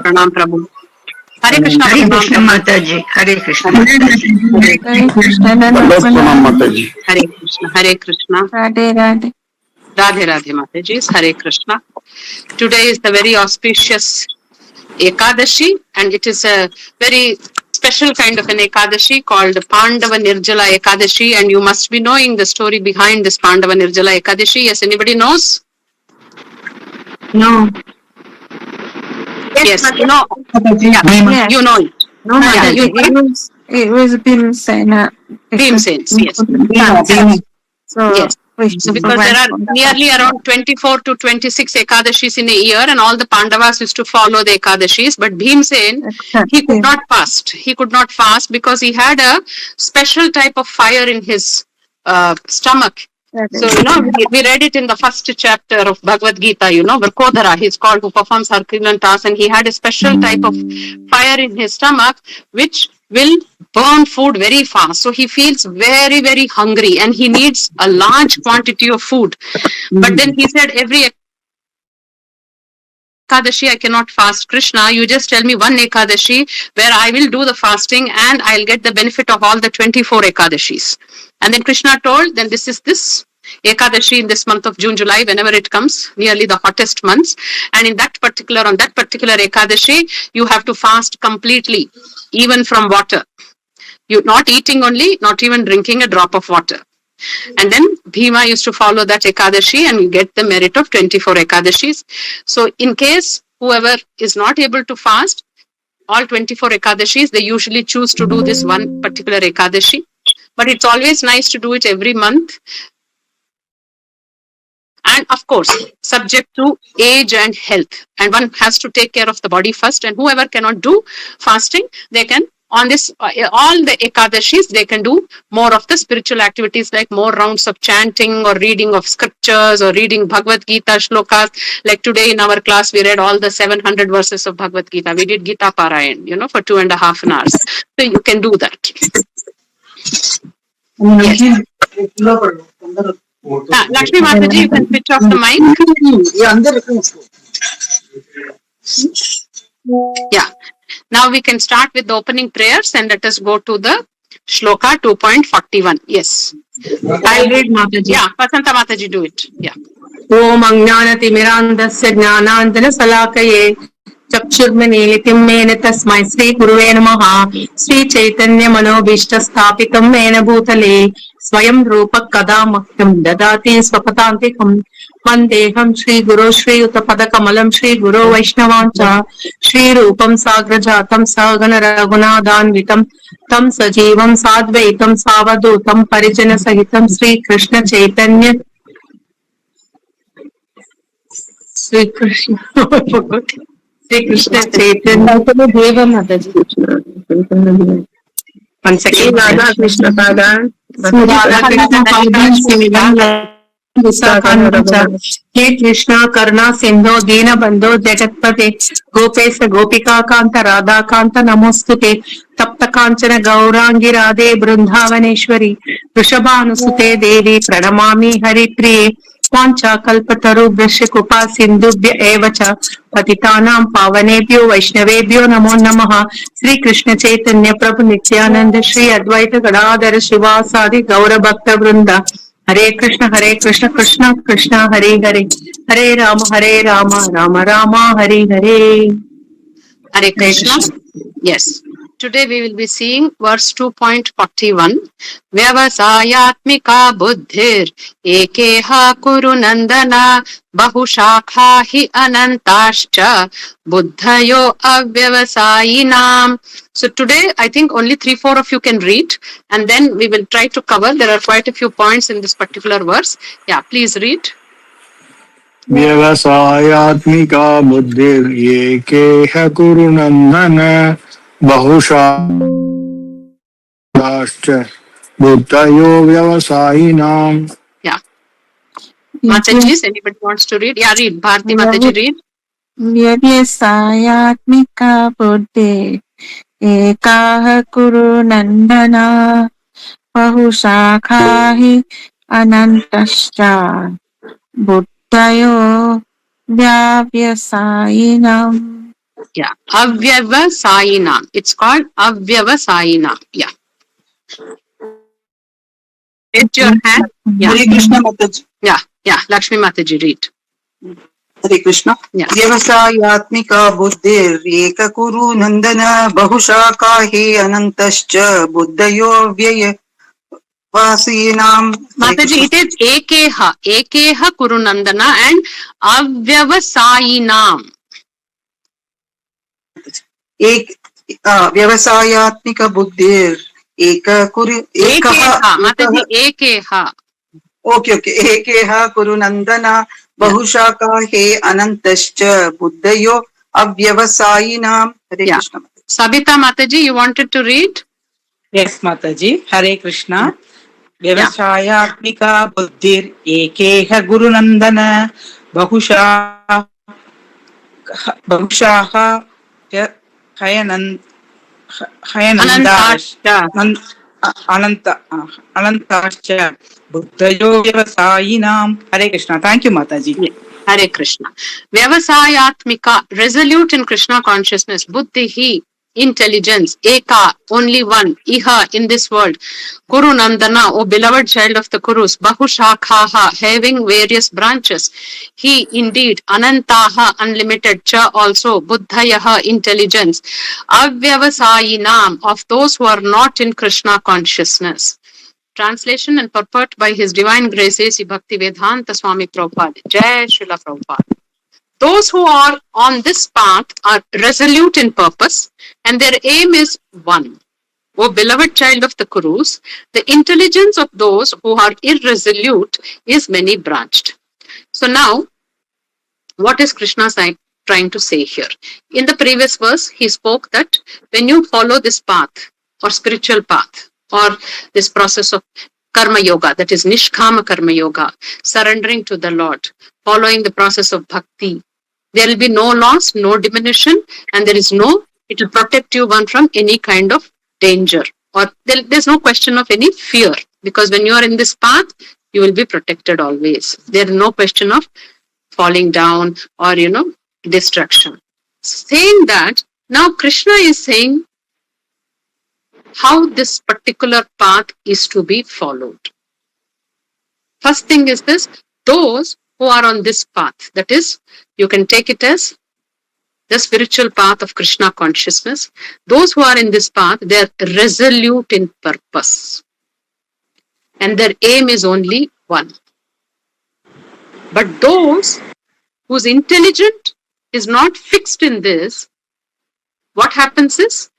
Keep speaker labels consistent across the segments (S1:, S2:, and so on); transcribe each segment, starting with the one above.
S1: प्रणाम प्रभु। हरे कृष्ण माता जी। हरे कृष्ण माता जी। हरे कृष्ण हरे कृष्ण।
S2: राधे राधे।
S1: राधे राधे माता जी। हरे Krishna. Today is the very auspicious Ekadashi, and it is a very special kind of an Ekadashi called Pandava Nirjala Ekadashi, and you must be knowing the story behind this Pandava Nirjala Ekadashi. Yes, anybody knows?
S2: No.
S1: Yes, no. Yeah, you know it.
S2: No,
S1: yeah,
S2: it was Bhimsena.
S1: Bhimsen's, yes.
S2: So,
S1: yes. So because there are nearly around 24 to 26 Ekadashis in a year, and all the Pandavas used to follow the Ekadashis, but Bhimsen, he could not fast. He could not fast because he had a special type of fire in his stomach. So, we read it in the first chapter of Bhagavad Gita, Vrkodhara, he's called, who performs Herculean tasks, and he had a special type of fire in his stomach, which will burn food very fast. So he feels very, very hungry, and he needs a large quantity of food. But then he said, every Ekadashi I cannot fast. Krishna, you just tell me one Ekadashi where I will do the fasting and I'll get the benefit of all the 24 Ekadashis. And then Krishna told, then this is this Ekadashi in this month of June, July, whenever it comes, nearly the hottest months. And on that particular Ekadashi, you have to fast completely, even from water. You're not eating only, not even drinking a drop of water. And then Bhima used to follow that Ekadashi and get the merit of 24 Ekadashis. So in case whoever is not able to fast all 24 Ekadashis, they usually choose to do this one particular Ekadashi. But it's always nice to do it every month. And of course, subject to age and health. And one has to take care of the body first. And whoever cannot do fasting, they can, on this, all the Ekadashis, they can do more of the spiritual activities, like more rounds of chanting or reading of scriptures or reading Bhagavad Gita shlokas. Like today in our class, we read all the 700 verses of Bhagavad Gita. We did Gita Parayan, for 2.5 hours. So you can do that. Yes. Lakshmi Mataji, you can switch off the mic. Yeah. Now we can start with the opening prayers and let us go to the Shloka 2.41. Yes.
S2: I'll read, Mataji.
S1: Yeah, Vasanta Mataji, do it. Yeah.
S2: Om Agnanati Mirandasya Jnanandana Salakaye Chakshurmanilim Mena Tasmai Sri Guruve Namaha Sri Chaitanya Manobishta Sthapitam Mena Bhutale Swayam Rupa Kadamakyam Dadati Swapatantikam Vandeham Shri Guru Shri Uttapadakamalam Shri Guru Vaishnavancha Shri Rupam Sagrajatam Sagana Raghunadanvitam Tam Sajivam Sadvaitam Savadutam Parijana Sahitam Sri Krishna Chaitanya Sri Krishna Chaitanya Deva Mataji. 1 second. Radha Krishna Pada He Krishna Karna Sindho Dina Bandho Jagatpate Gopesa Gopika Kanta Radha Kanta Namostute Tapta Kanchana Gaurangi Radhe Brindhavaneshwari Rishabhanusute Devi Pranamami Hari Priye Pancha Kalpataru Brishikupa Sindhubhya Evacha Patitanam Pavanebhyo Vaishnavebhyo Namo Namaha Sri Krishna Chaitanya Prabhu Nityananda Sri Advaita Gadadhara Shivasadi Gaura Bhakta Vrinda Hare Krishna Krishna Krishna Hare Hare Hare Rama Rama Rama Hare Hare.
S1: Hare Krishna. Yes. Today we will be seeing verse 2.41. Vyavasayatmika buddhir ekeha kuru nandana bahushakha hi anantascha buddhayo avyavasayinam. So today I think only 3-4 of you can read, and then we will try to cover. There are quite a few points in this particular verse. Yeah, please read.
S3: व्यवसायात्मिका बुद्धिर्येकेह कुरु नन्दन बहुशाश्च बुद्धयो व्यवसायिनाम्.
S1: Yeah. Mataji, anybody wants to read? Yeah, read. Bharti Mataji, read.
S4: Vyavasayatmika buddhi ekaha kuru nandana bahushakhahi anantascha buddhayo vyavasayinam.
S1: Yeah, Avyavasayinam. It's called Avyavasayinam. Yeah. Raise your hand. Yeah.
S5: Hare Krishna Mataji.
S1: Yeah, yeah. Lakshmi Mataji, read.
S5: Hare Krishna.
S1: Yeah.
S5: व्यवसायात्मिका बुद्धिर्येक कुरु नंदन बहुशाखा हि अनंतश्च बुद्धयो व्ययवासीनाम्.
S1: Mataji, it is Ekeha. Ekeha Kurunandana and Avyavasayinam.
S5: एक व्यवसायात्मिक बुद्धिर एक कुरु
S1: Ekeha. Mataji, Ekeha.
S5: Okay okay एकेह कुरु नंदन बहुशाखा हे अनंतश्च बुद्धयो अव्यवसायिनाम्. हरे
S1: Yeah.
S5: Krishna.
S1: Sabita Mataji, you wanted to read?
S6: Yes, Mataji. Hare Krishna. Vyavasayatmika buddhir ekeha gurunandana bahushaha hayanandascha anantascha buddhayo vyavasayinam. Hare Krishna. Thank you, Mataji.
S1: Hare Krishna. Vyavasayatmika, resolute in Krishna consciousness. Buddhihi, intelligence. Eka, only one. Iha, in this world. Kuru Nandana, O beloved child of the Kurus. Bahushakhaha, having various branches. He, indeed. Anantaha, unlimited. Cha, also. Buddhayaha, intelligence. Avyavasayinam, of those who are not in Krishna consciousness. Translation and purport by His Divine Grace A.C. Bhaktivedanta Swami Prabhupada. Jai Srila Prabhupada. Those who are on this path are resolute in purpose and their aim is one. O beloved child of the Kurus, the intelligence of those who are irresolute is many branched. So now, what is Krishna trying to say here? In the previous verse, he spoke that when you follow this path or spiritual path, or this process of karma yoga, that is nishkama karma yoga, surrendering to the Lord, following the process of bhakti, there will be no loss, no diminution, and it will protect you one from any kind of danger, or there's no question of any fear, because when you are in this path, you will be protected always. There is no question of falling down or, destruction. Saying that, now Krishna is saying how this particular path is to be followed. First thing is this, those who are on this path, that is, you can take it as the spiritual path of Krishna consciousness. Those who are in this path, they are resolute in purpose. And their aim is only one. But those whose intelligence is not fixed in this, what happens is,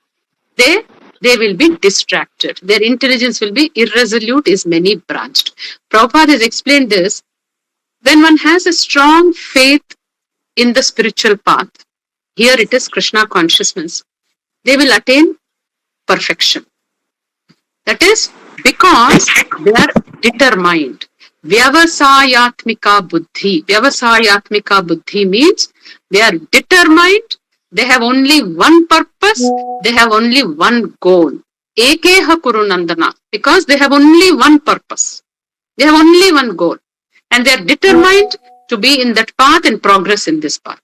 S1: they will be distracted. Their intelligence will be irresolute, is many branched. Prabhupada has explained this. When one has a strong faith in the spiritual path, here it is Krishna consciousness, they will attain perfection. That is because they are determined. Vyavasayatmika buddhi. Vyavasayatmika buddhi means they are determined. They have only one purpose, they have only one goal. Ekeha Kurunandana, because they have only one purpose. They have only one goal. And they are determined to be in that path and progress in this path.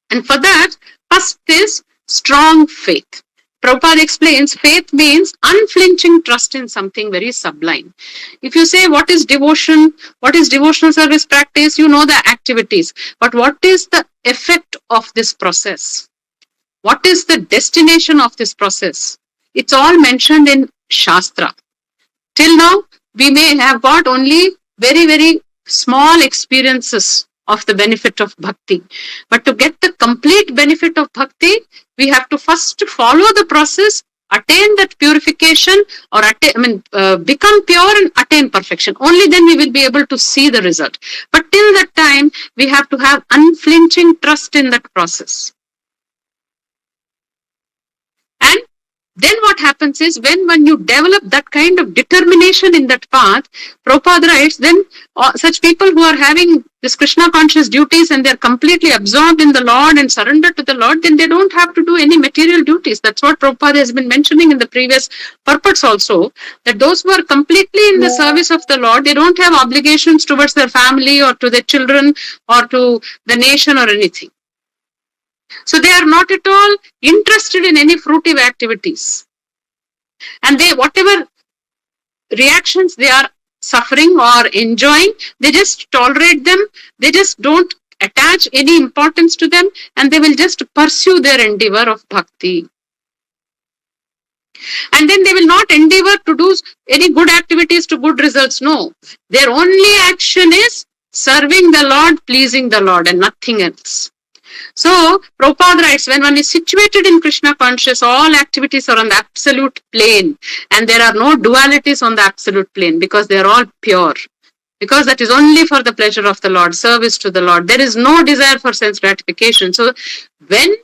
S1: And for that, first is strong faith. Prabhupada explains faith means unflinching trust in something very sublime. If you say what is devotion, what is devotional service practice, you know the activities. But what is the effect of this process? What is the destination of this process? It's all mentioned in Shastra. Till now, we may have got only very, very small experiences of the benefit of bhakti. But to get the complete benefit of bhakti, we have to first follow the process, attain that purification, or become pure and attain perfection. Only then we will be able to see the result. But till that time, we have to have unflinching trust in that process. And then what happens is when you develop that kind of determination in that path, Prabhupada writes, then such people who are having this Krishna conscious duties and they're completely absorbed in the Lord and surrendered to the Lord, then they don't have to do any material duties. That's what Prabhupada has been mentioning in the previous purports also, that those who are completely in the service of the Lord, they don't have obligations towards their family or to their children or to the nation or anything. So they are not at all interested in any fruitive activities. And they, whatever reactions they are suffering or enjoying, they just tolerate them. They just don't attach any importance to them, and they will just pursue their endeavor of bhakti. And then they will not endeavor to do any good activities to good results. No, their only action is serving the Lord, pleasing the Lord, and nothing else. So, Prabhupada writes, when one is situated in Krishna conscious, all activities are on the absolute plane, and there are no dualities on the absolute plane because they are all pure. Because that is only for the pleasure of the Lord, service to the Lord. There is no desire for sense gratification. So, when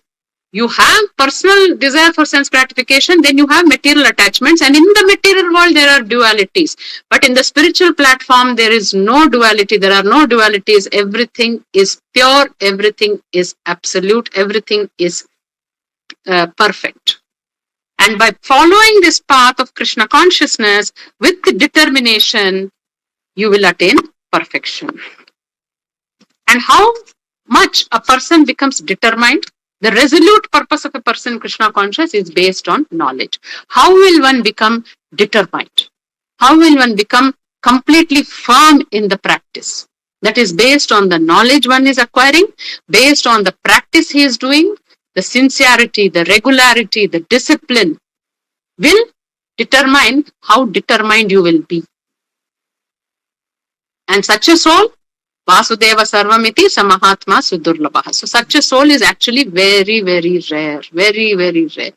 S1: you have personal desire for sense gratification, then you have material attachments, and in the material world there are dualities. But in the spiritual platform, there is no duality. There are no dualities. Everything is pure. Everything is absolute. Everything is perfect. And by following this path of Krishna consciousness with the determination, you will attain perfection. And how much a person becomes determined? The resolute purpose of a person Krishna conscious is based on knowledge. How will one become determined? How will one become completely firm in the practice? That is based on the knowledge one is acquiring, based on the practice he is doing, the sincerity, the regularity, the discipline will determine how determined you will be. And such a soul, Vasudeva Sarvamiti Samahatma Sudurlabha. So such a soul is actually very, very rare. Very, very rare.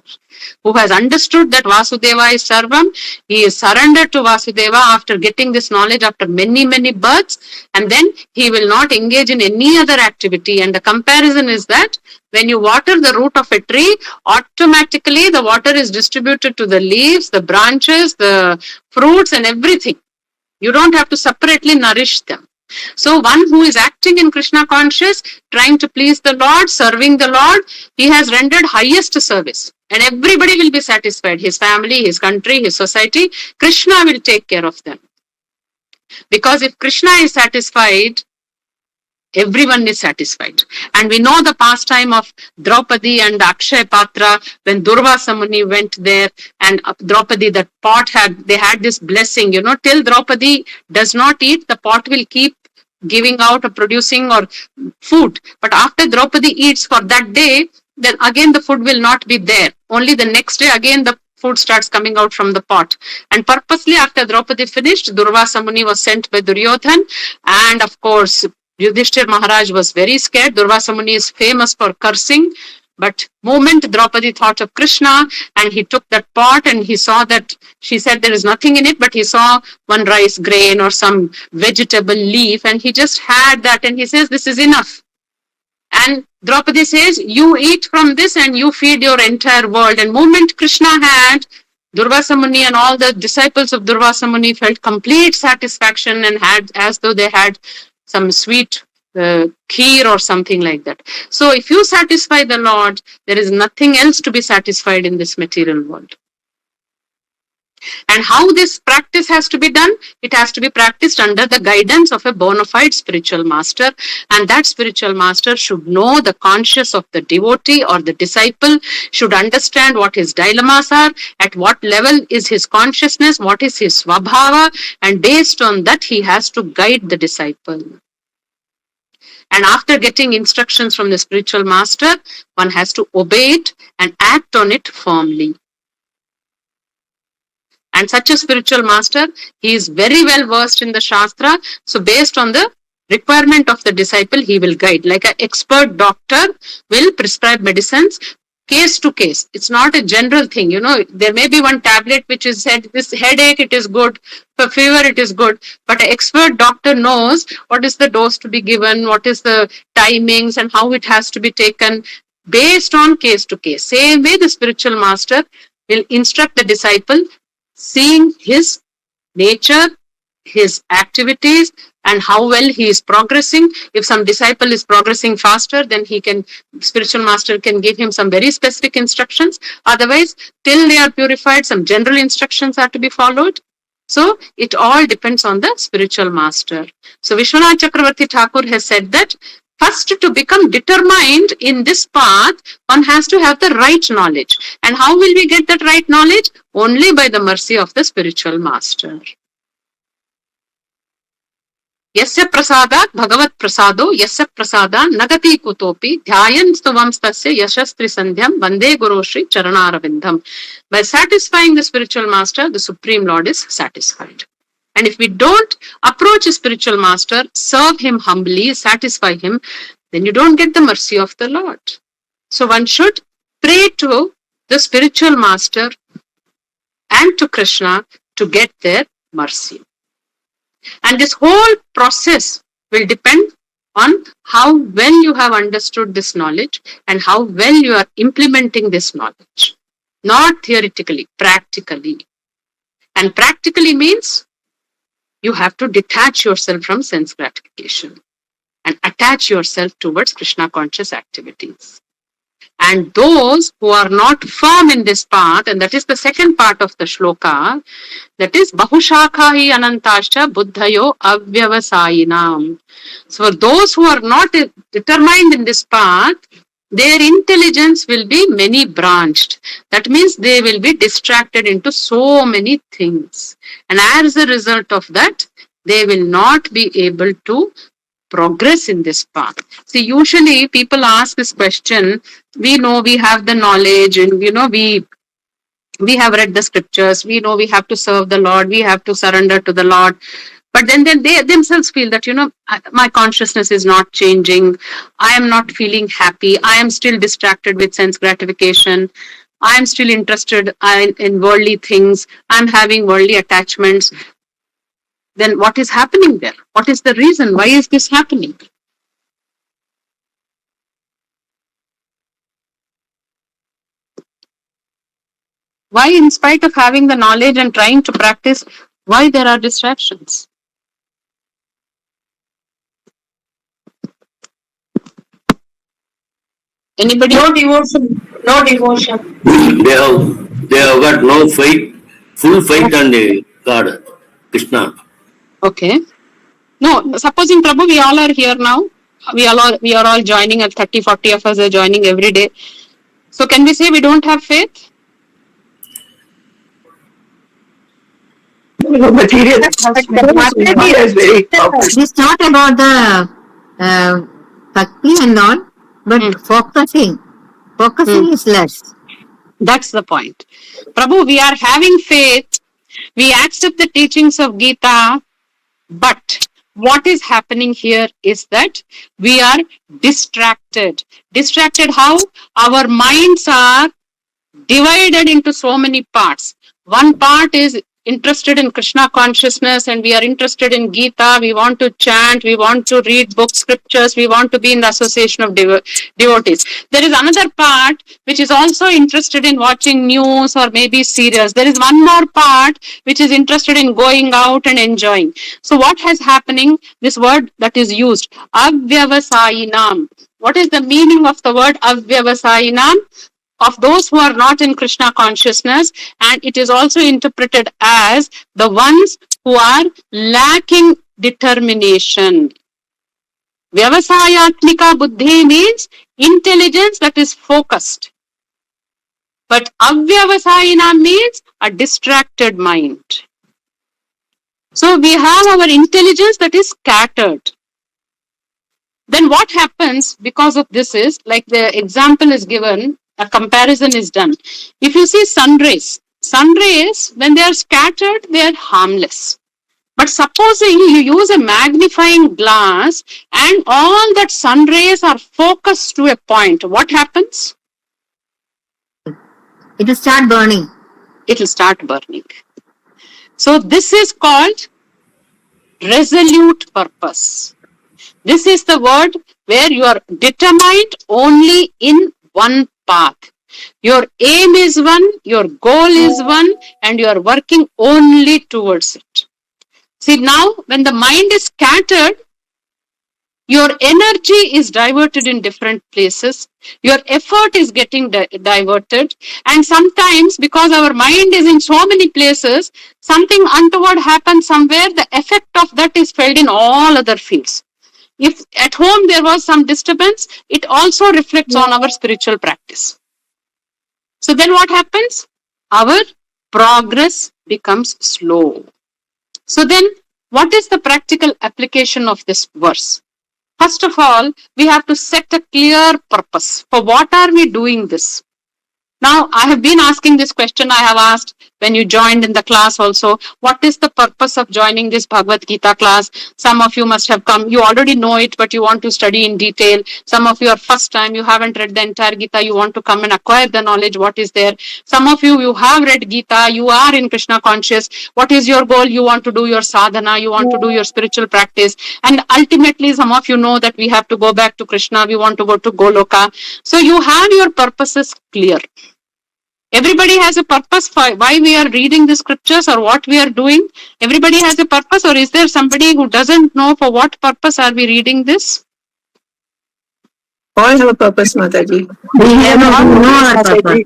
S1: Who has understood that Vasudeva is Sarvam, he is surrendered to Vasudeva after getting this knowledge after many, many births, and then he will not engage in any other activity. And the comparison is that when you water the root of a tree, automatically the water is distributed to the leaves, the branches, the fruits and everything. You don't have to separately nourish them. So one who is acting in Krishna conscious, trying to please the Lord, serving the Lord, he has rendered highest service. And everybody will be satisfied. His family, his country, his society. Krishna will take care of them. Because if Krishna is satisfied, everyone is satisfied. And we know the pastime of Draupadi and Akshay Patra when Durvasa Muni went there, and Draupadi, that pot they had this blessing, till Draupadi does not eat, the pot will keep giving out or producing or food. But after Draupadi eats for that day, then again the food will not be there. Only the next day again the food starts coming out from the pot. And purposely after Draupadi finished, Durvasa Muni was sent by Duryodhan, and of course Yudhishthir Maharaj was very scared. Durvasa Muni is famous for cursing. But moment Draupadi thought of Krishna, and he took that pot and he saw that, she said there is nothing in it, but he saw one rice grain or some vegetable leaf, and he just had that, and he says, this is enough. And Draupadi says, you eat from this and you feed your entire world. And moment Krishna had, Durvasa Muni and all the disciples of Durvasa Muni felt complete satisfaction and had as though they had some sweet kheer or something like that. So if you satisfy the Lord, there is nothing else to be satisfied in this material world. And how this practice has to be done? It has to be practiced under the guidance of a bona fide spiritual master. And that spiritual master should know the conscience of the devotee or the disciple, should understand what his dilemmas are, at what level is his consciousness, what is his svabhava, and based on that he has to guide the disciple. And after getting instructions from the spiritual master, one has to obey it and act on it firmly. And such a spiritual master, he is very well versed in the Shastra. So based on the requirement of the disciple, he will guide. Like an expert doctor will prescribe medicines case to case. It's not a general thing. There may be one tablet which is said, this headache, it is good. For fever, it is good. But an expert doctor knows what is the dose to be given, what is the timings and how it has to be taken based on case to case. Same way the spiritual master will instruct the disciple, seeing his nature, his activities, and how well he is progressing. If some disciple is progressing faster, then spiritual master can give him some very specific instructions. Otherwise, till they are purified, some general instructions are to be followed. So it all depends on the spiritual master. So Vishwanath Chakravarti Thakur has said that first, to become determined in this path, one has to have the right knowledge. And how will we get that right knowledge? Only by the mercy of the spiritual master. Yasya prasadat bhagavat prasado yasya prasadan nagati kutopi dhyayan stuvamstasya yashastri sandhyam vande guru shri charanarvindam. By satisfying the spiritual master, the Supreme Lord is satisfied. And if we don't approach a spiritual master, serve him humbly, satisfy him, then you don't get the mercy of the Lord. So one should pray to the spiritual master and to Krishna to get their mercy. And this whole process will depend on how well you have understood this knowledge and how well you are implementing this knowledge. Not theoretically, practically. And practically means you have to detach yourself from sense gratification and attach yourself towards Krishna conscious activities. And those who are not firm in this path, and that is the second part of the shloka, that is Bahushakhahi Anantascha Buddhayo Avyavasayinam. So for those who are not determined in this path, their intelligence will be many branched. That means they will be distracted into so many things. And as a result of that, they will not be able to progress in this path. See, usually people ask this question, we know we have the knowledge and we have read the scriptures, we know we have to serve the Lord, we have to surrender to the Lord. But then they themselves feel that, my consciousness is not changing. I am not feeling happy. I am still distracted with sense gratification. I am still interested in worldly things. I'm having worldly attachments. Then what is happening there? What is the reason? Why is this happening? Why, in spite of having the knowledge and trying to practice, why there are distractions? Anybody?
S2: No devotion. No devotion.
S7: They have got no faith, full faith on the God, Krishna.
S1: Okay. No, supposing Prabhu, we all are here now. We are all joining, at 30, 40 of us are joining every day. So can we say we don't have faith?
S2: Material.
S4: It's not about the bhakti and all, but focusing is less.
S1: That's the point. Prabhu, we are having faith. We accept the teachings of Gita. But what is happening here is that we are distracted. Distracted how? Our minds are divided into so many parts. One part is interested in Krishna consciousness and we are interested in Gita. We want to chant, we want to read books, scriptures, we want to be in the association of devotees. There is another part which is also interested in watching news or maybe serials. There is one more part which is interested in going out and enjoying. So what has happening? This word that is used, avyavasayinam. What is the meaning of the word avyavasayinam? Of those who are not in Krishna consciousness, and it is also interpreted as the ones who are lacking determination. Vyavasayatmika buddhi means intelligence that is focused. But avyavasayina means a distracted mind. So we have our intelligence that is scattered. Then what happens because of this is, like the example is given, a comparison is done. If you see sun rays, when they are scattered, they are harmless. But supposing you use a magnifying glass and all that sun rays are focused to a point, what happens?
S4: It will start burning.
S1: It will start burning. So this is called resolute purpose. This is the word where you are determined only in one path. Your aim is one, your goal is one, and you are working only towards it. See, now when the mind is scattered, your energy is diverted in different places. Your effort is getting diverted. And sometimes, because our mind is in so many places, something untoward happens somewhere, the effect of that is felt in all other fields. If at home there was some disturbance, it also reflects on our spiritual practice. So then what happens? Our progress becomes slow. So then, what is the practical application of this verse? First of all, we have to set a clear purpose. For what are we doing this? Now, I have been asking this question. I have asked when you joined in the class also, what is the purpose of joining this Bhagavad Gita class? Some of you must have come. You already know it, but you want to study in detail. Some of you are first time. You haven't read the entire Gita. You want to come and acquire the knowledge. What is there? Some of you, you have read Gita. You are in Krishna conscious. What is your goal? You want to do your sadhana. You want to do your spiritual practice. And ultimately, some of you know that we have to go back to Krishna. We want to go to Goloka. So you have your purposes clear. Everybody has a purpose for why we are reading the scriptures or what we are doing. Everybody has a purpose, or is there somebody who doesn't know for what purpose are we reading this?
S2: All have a purpose, Mataji.
S4: We have no our purpose.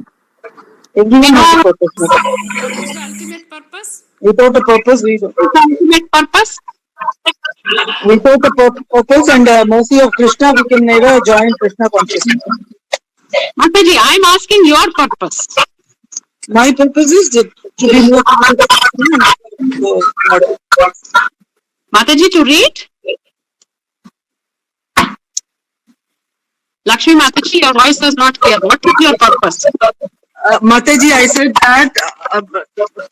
S5: Everyone has a purpose.
S1: What is the ultimate purpose?
S5: Without a purpose,
S1: The ultimate purpose?
S5: without a purpose and mercy of Krishna, we can never join Krishna consciousness.
S1: Mataji, I am asking your purpose.
S5: My purpose is to be more
S1: Mataji, to read? Lakshmi Mataji, your voice was not clear. What is your purpose?
S5: Mataji, I said that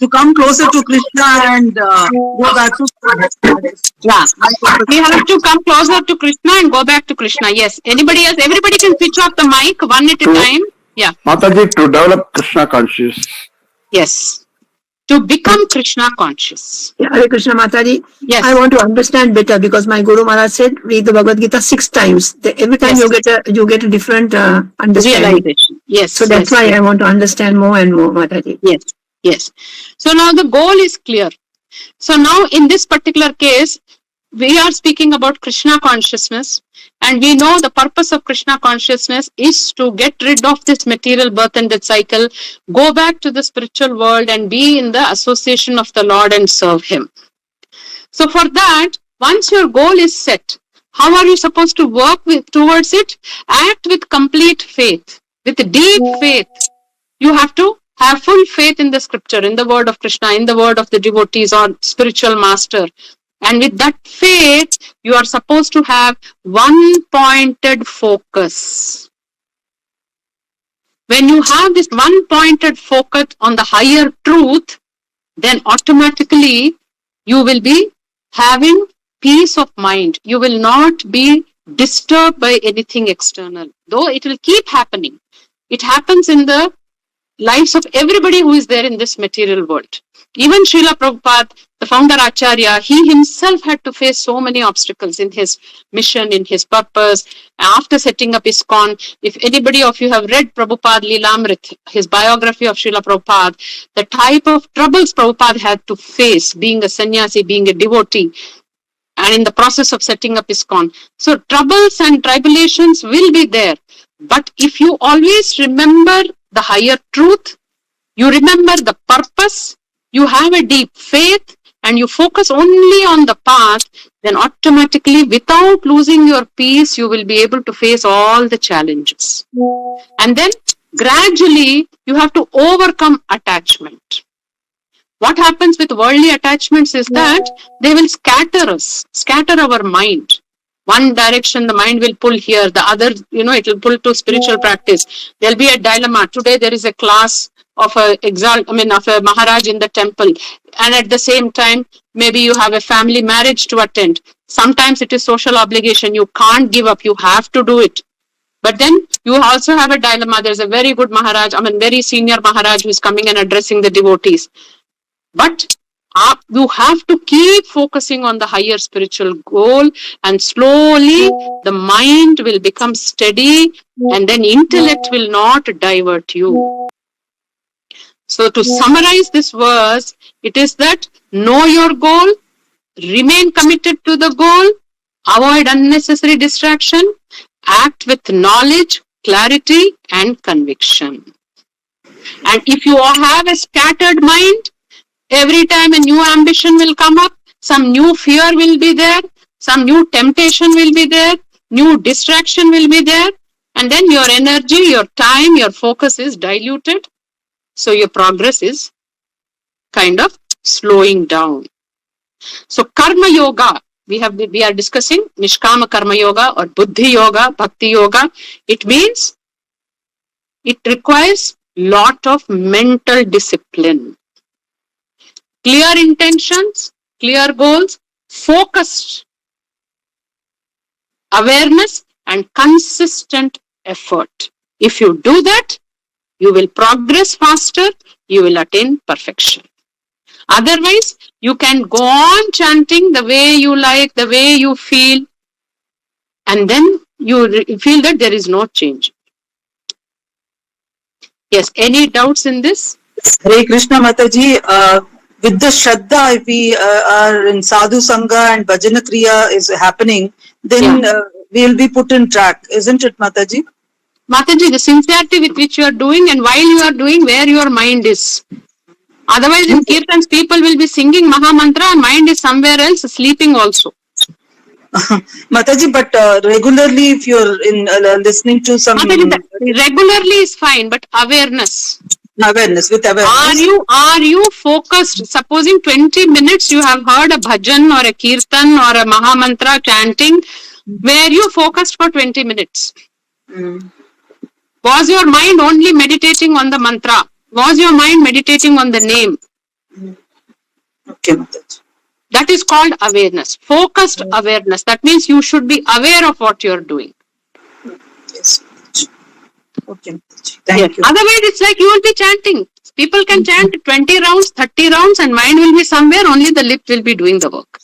S5: to come closer to Krishna and go back to
S1: Yeah, we have to come closer to Krishna and go back to Krishna. Yes. Anybody else? Everybody can switch off the mic one at a time. Yeah.
S3: Mataji, to develop Krishna conscious.
S1: Yes. To become Krishna conscious.
S2: Yeah, Hare Krishna Mataji.
S1: Yes.
S2: I want to understand better because my Guru Maharaj said read the Bhagavad Gita 6 times. Every time
S1: Yes.
S2: you get a different understanding.
S1: Realization. Yes.
S2: So that's
S1: yes,
S2: why
S1: yes.
S2: I want to understand more and more, Mataji.
S1: Yes. Yes. So now the goal is clear. So now in this particular case, we are speaking about Krishna consciousness, and we know the purpose of Krishna consciousness is to get rid of this material birth and death cycle, go back to the spiritual world and be in the association of the Lord and serve Him. So for that, once your goal is set, how are you supposed to work towards it? Act with complete faith, with deep faith. You have to have full faith in the scripture, in the word of Krishna, in the word of the devotees or spiritual master. And with that faith, you are supposed to have one-pointed focus. When you have this one-pointed focus on the higher truth, then automatically you will be having peace of mind. You will not be disturbed by anything external, though it will keep happening. It happens in the lives of everybody who is there in this material world. Even Srila Prabhupada, the founder Acharya, he himself had to face so many obstacles in his mission, in his purpose. After setting up ISKCON, if anybody of you have read Prabhupada Leelamrit, his biography of Srila Prabhupada, the type of troubles Prabhupada had to face being a sannyasi, being a devotee, and in the process of setting up ISKCON. So troubles and tribulations will be there. But if you always remember the higher truth, you remember the purpose, you have a deep faith, and you focus only on the path, then automatically, without losing your peace, you will be able to face all the challenges. And then gradually, you have to overcome attachment. What happens with worldly attachments is that they will scatter us, scatter our mind. One direction, the mind will pull here, the other, it will pull to spiritual practice. There'll be a dilemma. Today, there is a class of a Maharaj in the temple. And at the same time, maybe you have a family marriage to attend. Sometimes it is social obligation. You can't give up. You have to do it. But then you also have a dilemma. There's a very good Maharaj, very senior Maharaj who is coming and addressing the devotees. But You have to keep focusing on the higher spiritual goal, and slowly the mind will become steady, and then intellect will not divert you. So to summarize this verse, it is that know your goal, remain committed to the goal, avoid unnecessary distraction, act with knowledge, clarity, and conviction. And if you have a scattered mind, every time a new ambition will come up, some new fear will be there, some new temptation will be there, new distraction will be there, and then your energy, your time, your focus is diluted. So your progress is kind of slowing down. So karma yoga, we are discussing Nishkama karma yoga or Buddhi yoga, Bhakti yoga. It means it requires lot of mental discipline. Clear intentions, clear goals, focused awareness, and consistent effort. If you do that, you will progress faster, you will attain perfection. Otherwise, you can go on chanting the way you like, the way you feel, and then you feel that there is no change. Yes, any doubts in this?
S5: Hare Krishna Mataji, with the Shraddha, if we are in Sadhu Sangha and Bhajana Kriya is happening, then we will be put in track, isn't it, Mataji?
S1: Mataji, the sincerity with which you are doing and while you are doing, where your mind is. Otherwise, in Kirtans, people will be singing Maha Mantra and mind is somewhere else, sleeping also.
S5: Mataji, but regularly, if you're in listening to some...
S1: Mataji, regularly is fine, but awareness.
S5: Awareness, with awareness.
S1: Are you focused? Supposing 20 minutes you have heard a bhajan or a kirtan or a Maha Mantra chanting, were you focused for 20 minutes? Was your mind only meditating on the mantra? Was your mind meditating on the name?
S5: Okay, Mataji.
S1: That is called awareness, focused awareness. That means you should be aware of what you are doing.
S5: Yes. Okay, thank you.
S1: Otherwise, it's like you will be chanting. People can chant 20 rounds, 30 rounds, and mind will be somewhere, only the lip will be doing the work.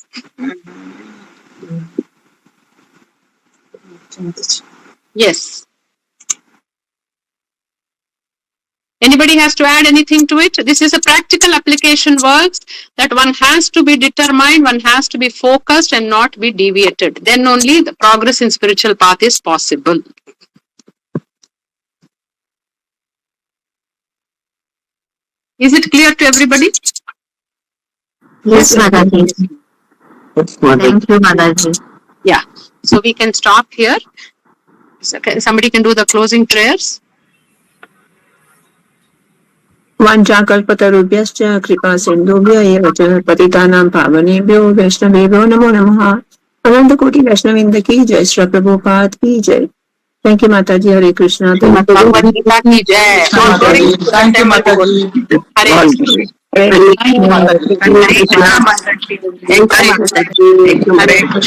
S1: Yes. Anybody has to add anything to it? This is a practical application works that one has to be determined, one has to be focused and not be deviated. Then only the progress in spiritual path is possible. Is it clear to everybody?
S4: Yes, Mataji. Thank you, Mataji.
S1: Yeah. So we can stop here. So somebody can do the closing prayers.
S2: वाञ्छाकल्पतरुभ्यश्च कृपा सिन्धुभ्य एव च पतितानां पावनेभ्यो वैष्णवेभ्यो नमो नमः। अनंत कोटि वैष्णविंद की जय, श्री प्रभुपाद की जय। थैंक यू माताजी। हरे कृष्णा।
S1: भगवद गीता की जय।
S6: Thank you, Mataji.
S1: Hare Krishna. Hare Krishna.